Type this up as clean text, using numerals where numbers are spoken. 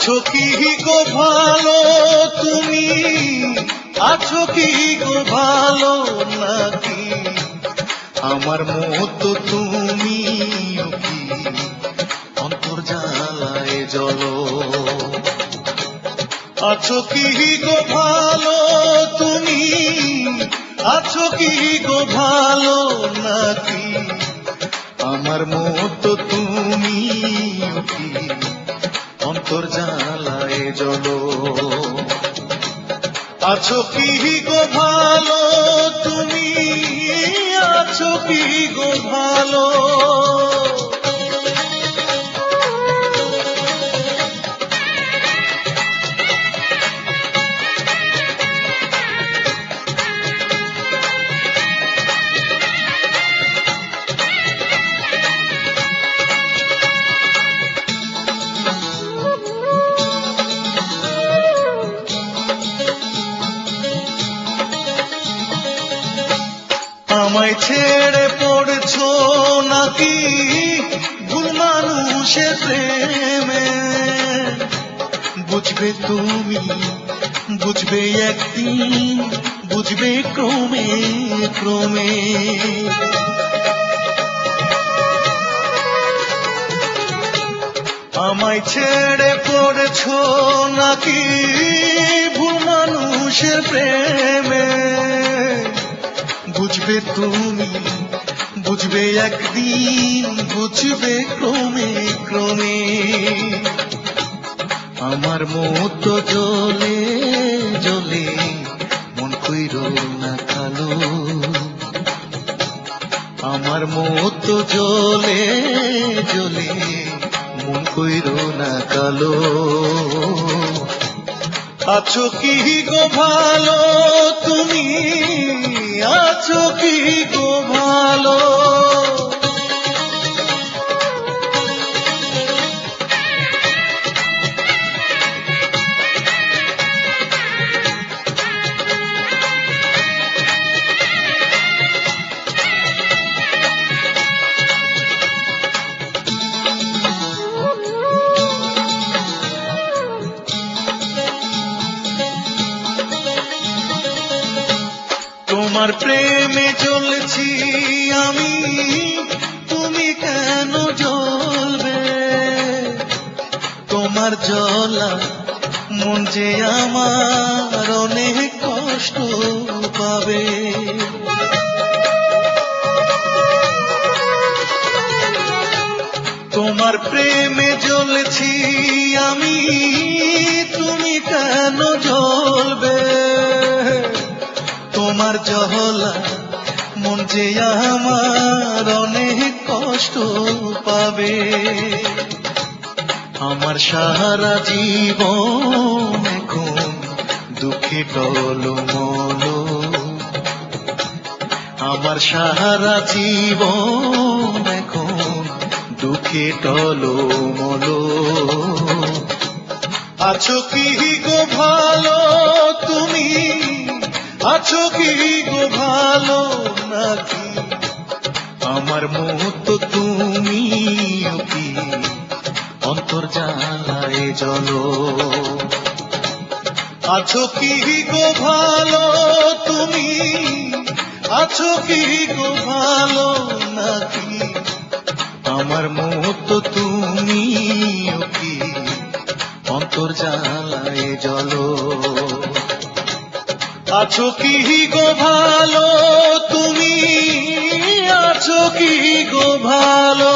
আছো কি গো ভালো তুমি, আছো কি গো ভালো নাকি আমার মতো তুমি কি অন্তর জ্বালায় জ্বলো। আছো কি গো ভালো তুমি, আছো কি গো ভালো নাকি আমার মতো তুমি কি অন্তর জ্বালায় জ্বলো। আছো কি গো ভালো তুমি, আছো কি গো ভালো। আমায় ছেড়ে পড়ছো নাকি ভুল মানুষের প্রেমে, বুঝবে তুমি বুঝবে একদিন, বুঝবে ক্রমে ক্রমে। আমায় ছেড়ে পড়ছো নাকি ভুল মানুষের প্রেমে, বুঝবে তুমি বুঝবে একদিন, বুঝবে ক্রমে ক্রমে। আমার মতো জ্বলে জ্বলে মন কইরো না কালো, আমার মতো জ্বলে জ্বলে মন কইরো না কালো। আছো কি গো ভালো তুমি, আছো কি গো ভালো। তোমার প্রেমে জ্বলছি আমি, তুমি কেন জ্বলবে। তোমার জ্বলা মন যে আমার অনেক কষ্ট পাবে। তোমার প্রেমে জ্বলছি আমি, তুমি কেন জ্বলবে। তোমার জ্বলা মন যে আমার অনেক কষ্ট পাবে। আমার সারা জীবন এখন দুঃখে টলমল, আমার সারা জীবন এখন দুঃখে টলমল। আছো কি গো ভালো তুমি, আছো কি গো ভালো নাকি আমার মতো তুমি কি অন্তর জ্বালায় জ্বলো। আছো কি গো ভালো তুমি, আছো কি গো ভালো নাকি আমার মতো তুমি কি অন্তর জ্বালায় জ্বলো। আছো কি গো ভালো তুমি, আছো কি গো ভালো।